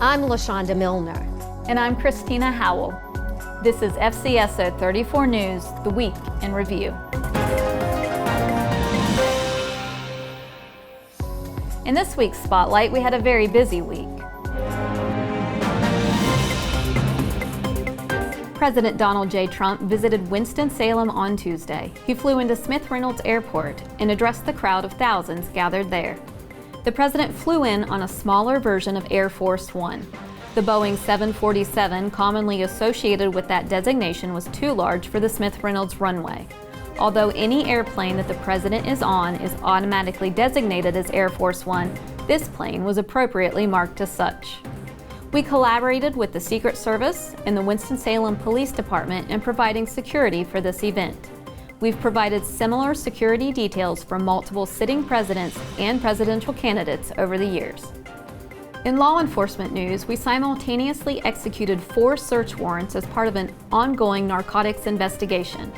I'm LaShonda Milner. And I'm Christina Howell. This is Fcso 34 News, the Week in Review. In this week's Spotlight, we had a very busy week. President Donald J. Trump visited Winston-Salem on Tuesday. He flew into Smith Reynolds Airport and addressed the crowd of thousands gathered there. The president flew in on a smaller version of Air Force One. The Boeing 747, commonly associated with that designation, was too large for the Smith Reynolds runway. Although any airplane that the president is on is automatically designated as Air Force One, this plane was appropriately marked as such. We collaborated with the Secret Service and the Winston-Salem Police Department in providing security for this event. We've provided similar security details for multiple sitting presidents and presidential candidates over the years. In law enforcement news, we simultaneously executed 4 search warrants as part of an ongoing narcotics investigation.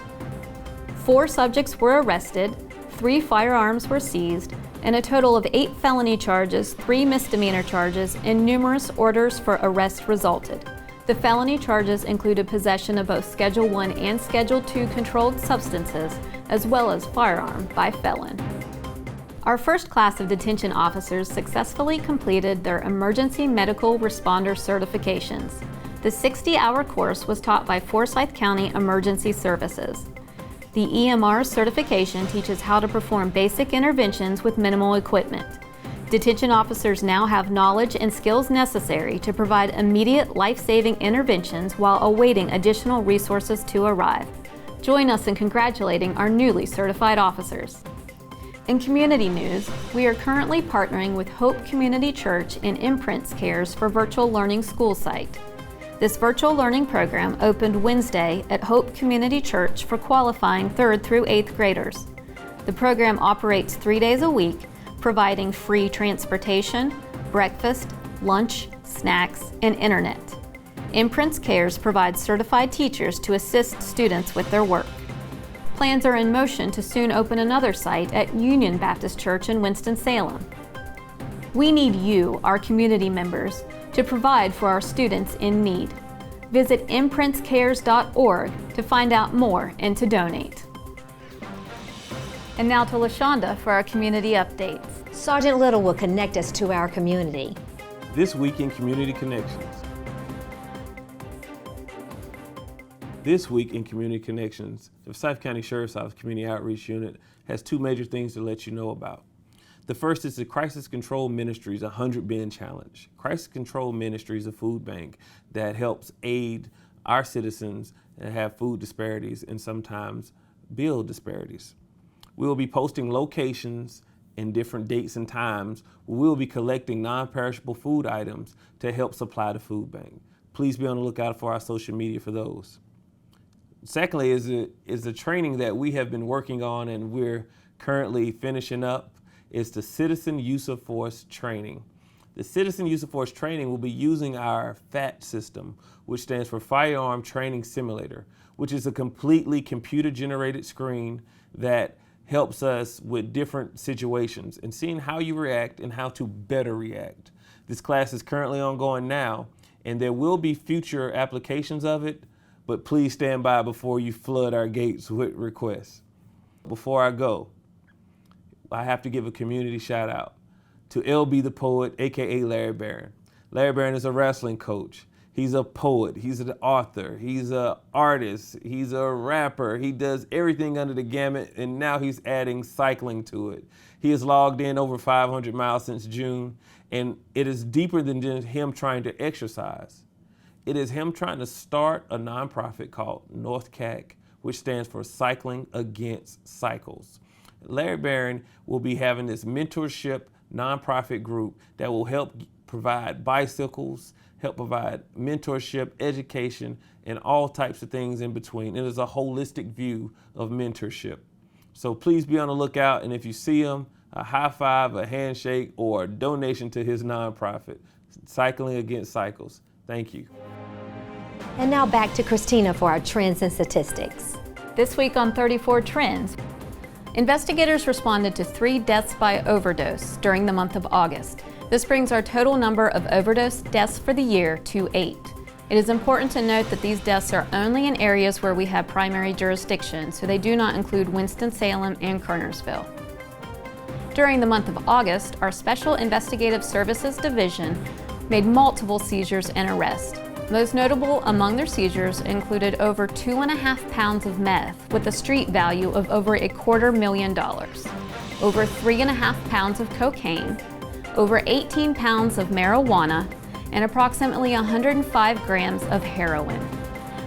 4 subjects were arrested, 3 firearms were seized, and a total of 8 felony charges, 3 misdemeanor charges, and numerous orders for arrest resulted. The felony charges included possession of both Schedule 1 and Schedule 2 controlled substances, as well as firearm by felon. Our first class of detention officers successfully completed their Emergency Medical Responder certifications. The 60-hour course was taught by Forsyth County Emergency Services. The EMR certification teaches how to perform basic interventions with minimal equipment. Detention officers now have knowledge and skills necessary to provide immediate life-saving interventions while awaiting additional resources to arrive. Join us in congratulating our newly certified officers. In community news, we are currently partnering with Hope Community Church and Imprints Cares for Virtual Learning School Site. This virtual learning program opened Wednesday at Hope Community Church for qualifying 3rd through 8th graders. The program operates 3 days a week, providing free transportation, breakfast, lunch, snacks, and internet. Imprints Cares provides certified teachers to assist students with their work. Plans are in motion to soon open another site at Union Baptist Church in Winston-Salem. We need you, our community members, to provide for our students in need. Visit imprintscares.org to find out more and to donate. And now to LaShonda for our community updates. Sergeant Little will connect us to our community. This week in Community Connections. This week in Community Connections, the Forsyth County Sheriff's Office Community Outreach Unit has 2 major things to let you know about. The first is the Crisis Control Ministries 100 Bin Challenge. Crisis Control Ministry is a food bank that helps aid our citizens that have food disparities and sometimes bill disparities. We will be posting locations and different dates and times where we will be collecting non-perishable food items to help supply the food bank. Please be on the lookout for our social media for those. Secondly is the training that we have been working on and we're currently finishing up. Is the Citizen Use of Force training. The Citizen Use of Force training will be using our FAT system, which stands for Firearm Training Simulator, which is a completely computer-generated screen that helps us with different situations and seeing how you react and how to better react. This class is currently ongoing now, and there will be future applications of it, but please stand by before you flood our gates with requests. Before I go, I have to give a community shout out to LB the Poet, AKA Larry Barron. Larry Barron is a wrestling coach. He's a poet, he's an author, he's an artist, he's a rapper. He does everything under the gamut, and now he's adding cycling to it. He has logged in over 500 miles since June, and it is deeper than just him trying to exercise. It is him trying to start a nonprofit called North CAC, which stands for Cycling Against Cycles. Larry Barron will be having this mentorship nonprofit group that will help provide bicycles, help provide mentorship, education, and all types of things in between. It is a holistic view of mentorship. So please be on the lookout, and if you see him, a high five, a handshake, or a donation to his nonprofit, Cycling Against Cycles. Thank you. And now back to Christina for our trends and statistics. This week on 34 Trends. Investigators responded to 3 deaths by overdose during the month of August. This brings our total number of overdose deaths for the year to 8. It is important to note that these deaths are only in areas where we have primary jurisdiction, so they do not include Winston-Salem and Kernersville. During the month of August, our Special Investigative Services Division made multiple seizures and arrests. Most notable among their seizures included over 2.5 pounds of meth with a street value of over $250,000, over 3.5 pounds of cocaine, over 18 pounds of marijuana, and approximately 105 grams of heroin.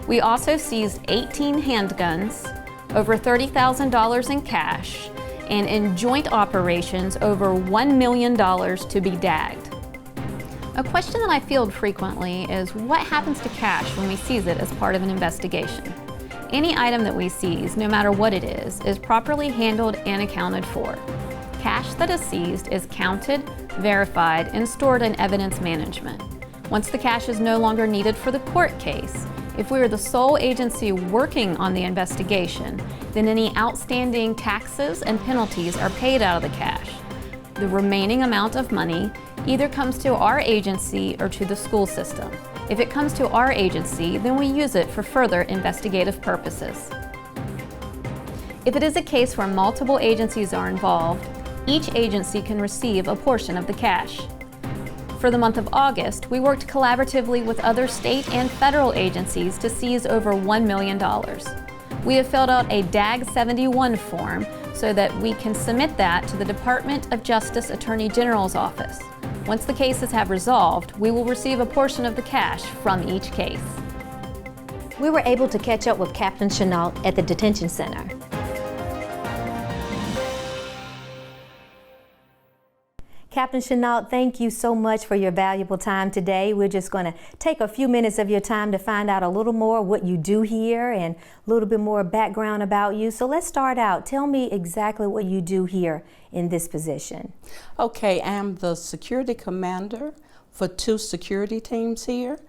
We also seized 18 handguns, over $30,000 in cash, and in joint operations, over $1 million to be dagged. A question that I field frequently is what happens to cash when we seize it as part of an investigation? Any item that we seize, no matter what it is properly handled and accounted for. Cash that is seized is counted, verified, and stored in evidence management. Once the cash is no longer needed for the court case, if we are the sole agency working on the investigation, then any outstanding taxes and penalties are paid out of the cash. The remaining amount of money either comes to our agency or to the school system. If it comes to our agency, then we use it for further investigative purposes. If it is a case where multiple agencies are involved, each agency can receive a portion of the cash. For the month of August, we worked collaboratively with other state and federal agencies to seize over $1 million. We have filled out a DAG 71 form so that we can submit that to the Department of Justice Attorney General's office. Once the cases have resolved, we will receive a portion of the cash from each case. We were able to catch up with Captain Chenault at the detention center. Captain Chenault, thank you so much for your valuable time today. We're just going to take a few minutes of your time to find out a little more what you do here and a little bit more background about you. So let's start out. Tell me exactly what you do here in this position. Okay, I'm the security commander for 2 security teams here.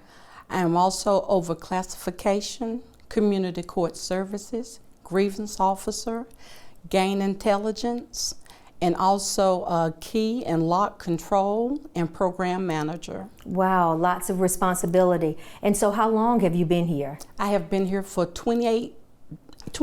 I'm also over classification, community court services, grievance officer, gain intelligence, and also key and lock control and program manager. Wow, lots of responsibility. And so how long have you been here? I have been here for 28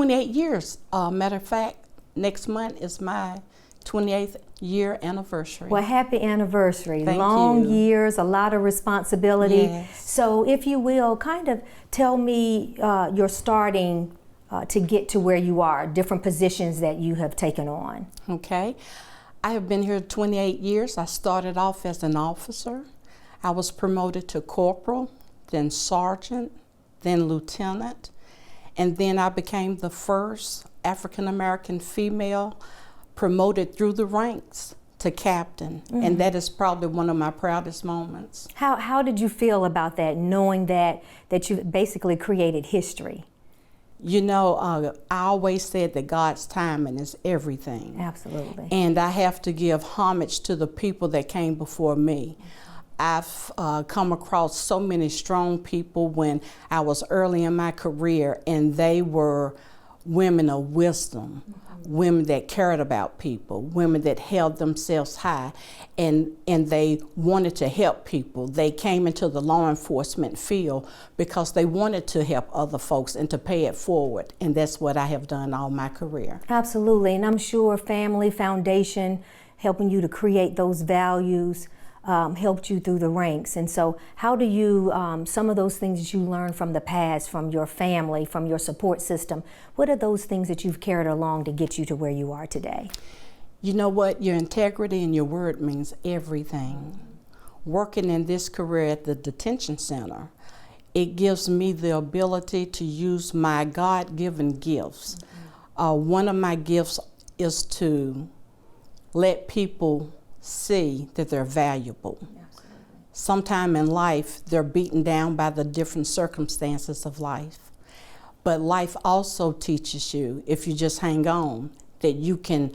years. Matter of fact, next month is my 28th year anniversary. Well, happy anniversary. Thank Long you. years, a lot of responsibility. Yes. So if you will, kind of tell me your starting to get to where you are, different positions that you have taken on. Okay. I have been here 28 years. I started off as an officer. I was promoted to corporal, then sergeant, then lieutenant, and then I became the first African-American female promoted through the ranks to captain, and that is probably one of my proudest moments. How did you feel about that, knowing that you basically created history? You know, I always said that God's timing is everything. Absolutely. And I have to give homage to the people that came before me. I've come across so many strong people when I was early in my career, and they were women of wisdom, women that cared about people, women that held themselves high, and they wanted to help people. They came into the law enforcement field because they wanted to help other folks and to pay it forward, and that's what I have done all my career. Absolutely, and I'm sure family, foundation, helping you to create those values, helped you through the ranks. And so how do you, some of those things that you learned from the past, from your family, from your support system, what are those things that you've carried along to get you to where you are today? You know what? Your integrity and your word means everything. Working in this career at the detention center, it gives me the ability to use my God-given gifts. One of my gifts is to let people see that they're valuable. Sometime in life, they're beaten down by the different circumstances of life. But life also teaches you, if you just hang on, that you can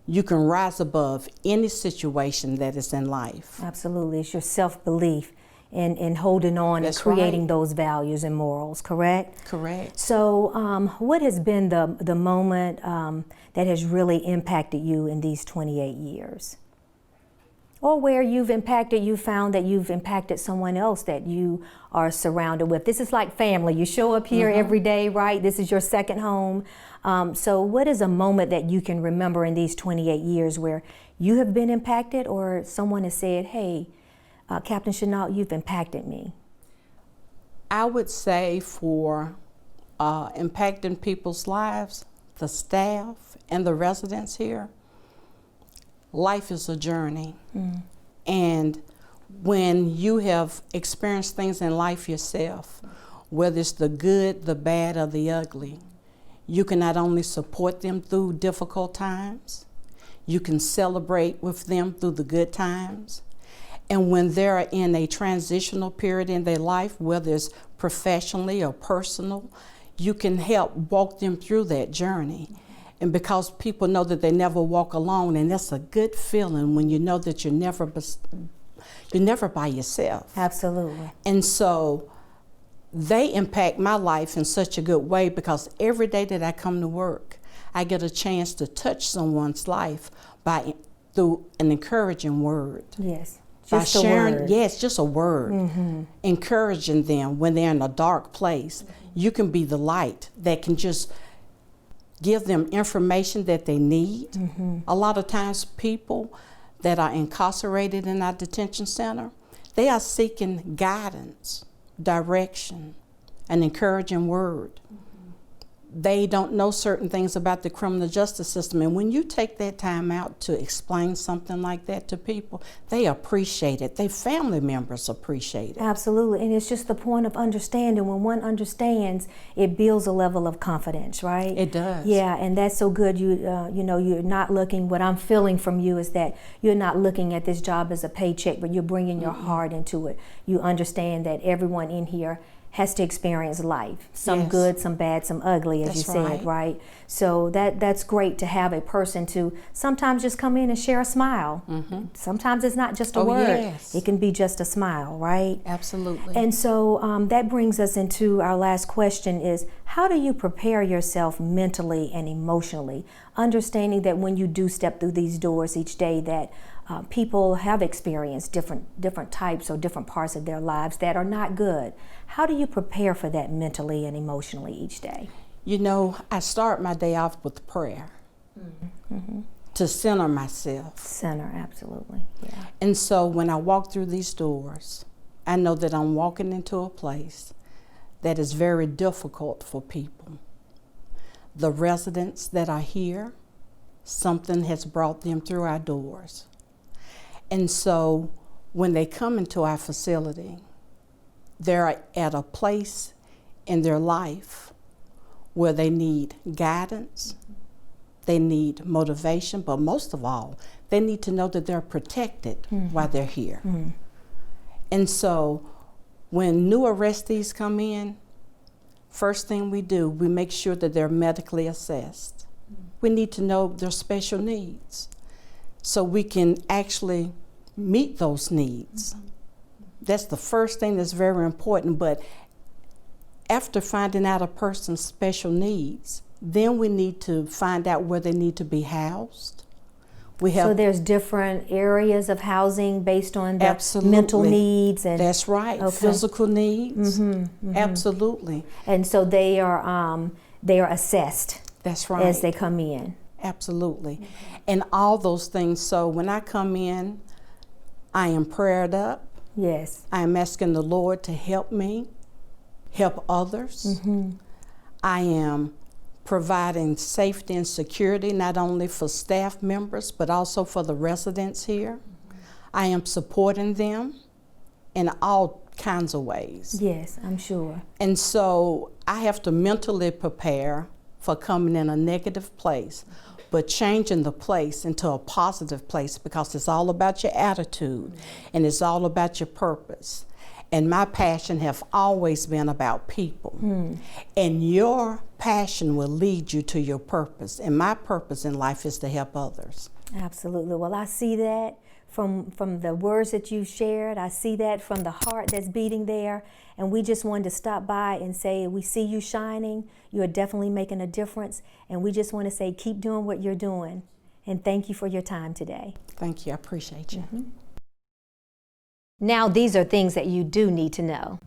rise above any situation that is in life. Absolutely, it's your self-belief and holding on That's and creating right. those values and morals, correct? Correct. So what has been the moment that has really impacted you in these 28 years? Or where you found that you've impacted someone else that you are surrounded with. This is like family. You show up here every day, right? This is your second home. So what is a moment that you can remember in these 28 years where you have been impacted, or someone has said, hey, Captain Chenault, you've impacted me? I would say for impacting people's lives, the staff and the residents here, life is a journey. And when you have experienced things in life yourself, whether it's the good, the bad, or the ugly, you can not only support them through difficult times, you can celebrate with them through the good times. And when they're in a transitional period in their life, whether it's professionally or personal, you can help walk them through that journey. And because people know that they never walk alone, and that's a good feeling when you know that you're never by yourself. Absolutely. And so they impact my life in such a good way, because every day that I come to work, I get a chance to touch someone's life through an encouraging word. Yes. By Just a sharing, word. yes, just a word, encouraging them when they're in a dark place. You can be the light that can just give them information that they need. A lot of times people that are incarcerated in our detention center, they are seeking guidance, direction, an encouraging word. They don't know certain things about the criminal justice system. And when you take that time out to explain something like that to people, they appreciate it. Their family members appreciate it. Absolutely. And it's just the point of understanding. When one understands, it builds a level of confidence, right? It does. Yeah, and that's so good. You know, you're not looking, what I'm feeling from you is that you're not looking at this job as a paycheck, but you're bringing your heart into it. You understand that everyone in here has to experience life, some Yes. good, some bad, some ugly, as That's you said, right? So that's great to have a person to sometimes just come in and share a smile. Sometimes it's not just a word. Yes. It can be just a smile, right? Absolutely. And so that brings us into our last question is, how do you prepare yourself mentally and emotionally, understanding that when you do step through these doors each day that people have experienced different types or different parts of their lives that are not good? How do you prepare for that mentally and emotionally each day? You know, I start my day off with prayer to center myself. Center, absolutely. Yeah. And so when I walk through these doors, I know that I'm walking into a place that is very difficult for people. The residents that are here, something has brought them through our doors. And so when they come into our facility, they're at a place in their life where they need guidance, they need motivation, but most of all, they need to know that they're protected while they're here. And so when new arrestees come in, first thing we do, we make sure that they're medically assessed. We need to know their special needs so we can actually meet those needs. That's the first thing that's very important. But after finding out a person's special needs, then we need to find out where they need to be housed. So there's different areas of housing based on the Absolutely. mental needs and That's right. Okay. Physical needs. Absolutely. And so they are assessed That's right. as they come in. Absolutely. And all those things. So when I come in, I am prayed up. Yes. I am asking the Lord to help me, help others. I am providing safety and security, not only for staff members, but also for the residents here. I am supporting them in all kinds of ways. Yes, I'm sure. And so I have to mentally prepare for coming in a negative place, but changing the place into a positive place, because it's all about your attitude and it's all about your purpose. And my passion have always been about people. And your passion will lead you to your purpose. And my purpose in life is to help others. Absolutely. Well, I see that from the words that you shared. I see that from the heart that's beating there. And we just wanted to stop by and say, we see you shining. You are definitely making a difference. And we just want to say, keep doing what you're doing. And thank you for your time today. Thank you. I appreciate you. Mm-hmm. Now, these are things that you do need to know.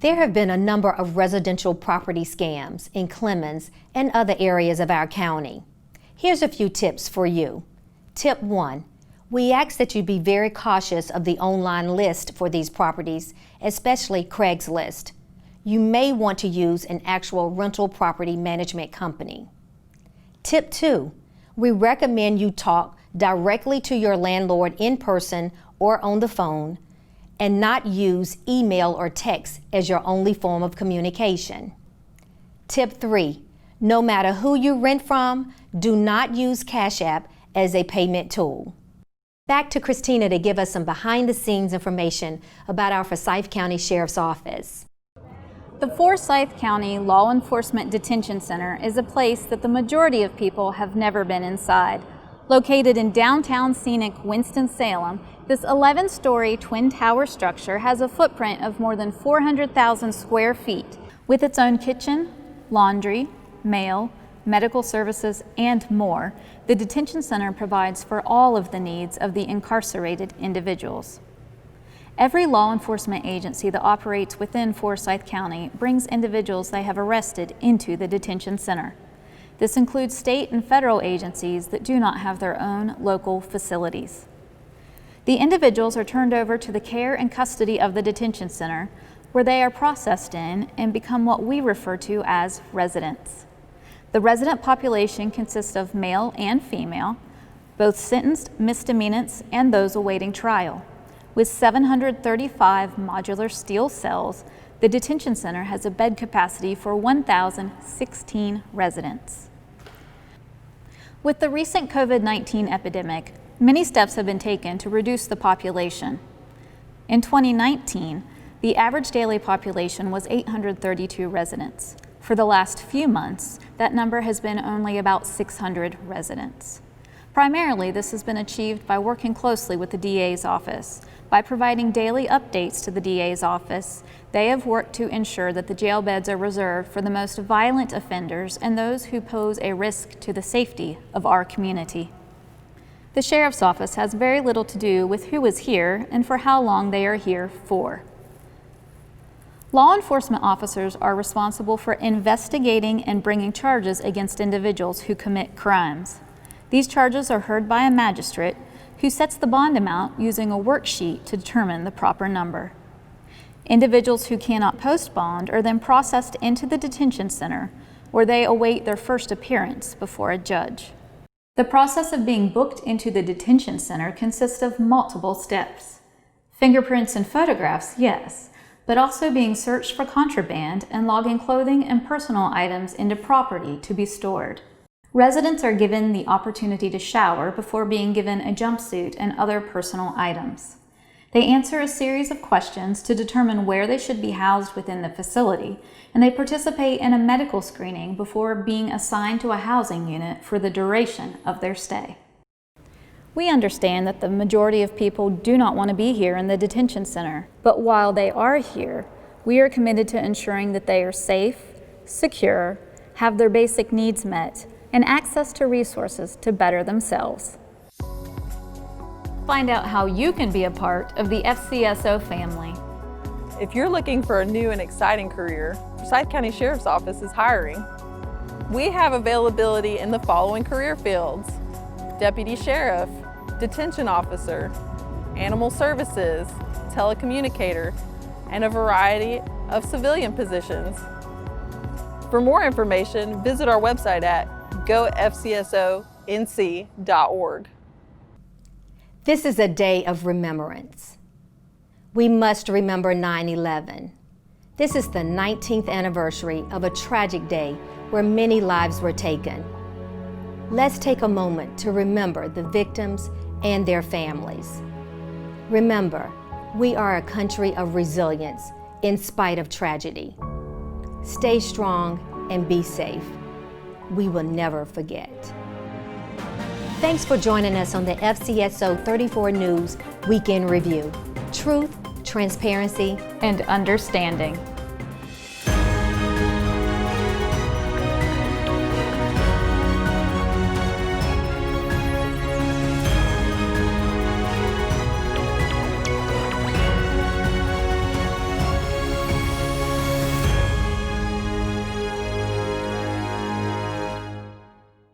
There have been a number of residential property scams in Clemens and other areas of our county. Here's a few tips for you. Tip 1. We ask that you be very cautious of the online list for these properties, especially Craigslist. You may want to use an actual rental property management company. Tip 2. We recommend you talk directly to your landlord in person or on the phone, and not use email or text as your only form of communication. Tip 3. No matter who you rent from, do not use Cash App as a payment tool. Back to Christina to give us some behind-the-scenes information about our Forsyth County Sheriff's Office. The Forsyth County Law Enforcement Detention Center is a place that the majority of people have never been inside. Located in downtown scenic Winston-Salem, this 11-story twin tower structure has a footprint of more than 400,000 square feet. With its own kitchen, laundry, mail, medical services, and more, the detention center provides for all of the needs of the incarcerated individuals. Every law enforcement agency that operates within Forsyth County brings individuals they have arrested into the detention center. This includes state and federal agencies that do not have their own local facilities. The individuals are turned over to the care and custody of the detention center, where they are processed in and become what we refer to as residents. The resident population consists of male and female, both sentenced misdemeanants and those awaiting trial. With 735 modular steel cells, the detention center has a bed capacity for 1,016 residents. With the recent COVID-19 epidemic, many steps have been taken to reduce the population. In 2019, the average daily population was 832 residents. For the last few months, that number has been only about 600 residents. Primarily, this has been achieved by working closely with the DA's office. By providing daily updates to the DA's office, they have worked to ensure that the jail beds are reserved for the most violent offenders and those who pose a risk to the safety of our community. The Sheriff's Office has very little to do with who is here and for how long they are here for. Law enforcement officers are responsible for investigating and bringing charges against individuals who commit crimes. These charges are heard by a magistrate who sets the bond amount using a worksheet to determine the proper number. Individuals who cannot post bond are then processed into the detention center, where they await their first appearance before a judge. The process of being booked into the detention center consists of multiple steps. Fingerprints and photographs, yes, but also being searched for contraband and logging clothing and personal items into property to be stored. Residents are given the opportunity to shower before being given a jumpsuit and other personal items. They answer a series of questions to determine where they should be housed within the facility, and they participate in a medical screening before being assigned to a housing unit for the duration of their stay. We understand that the majority of people do not want to be here in the detention center, but while they are here, we are committed to ensuring that they are safe, secure, have their basic needs met, and access to resources to better themselves. Find out how you can be a part of the Fcso family. If you're looking for a new and exciting career, Forsyth County Sheriff's Office is hiring. We have availability in the following career fields: Deputy Sheriff, Detention Officer, Animal Services, Telecommunicator, and a variety of civilian positions. For more information, visit our website at gofcsonc.org. This is a day of remembrance. We must remember 9/11. This is the 19th anniversary of a tragic day where many lives were taken. Let's take a moment to remember the victims and their families. Remember, we are a country of resilience in spite of tragedy. Stay strong and be safe. We will never forget. Thanks for joining us on the FCSO 34 News Weekend Review. Truth, transparency, and understanding.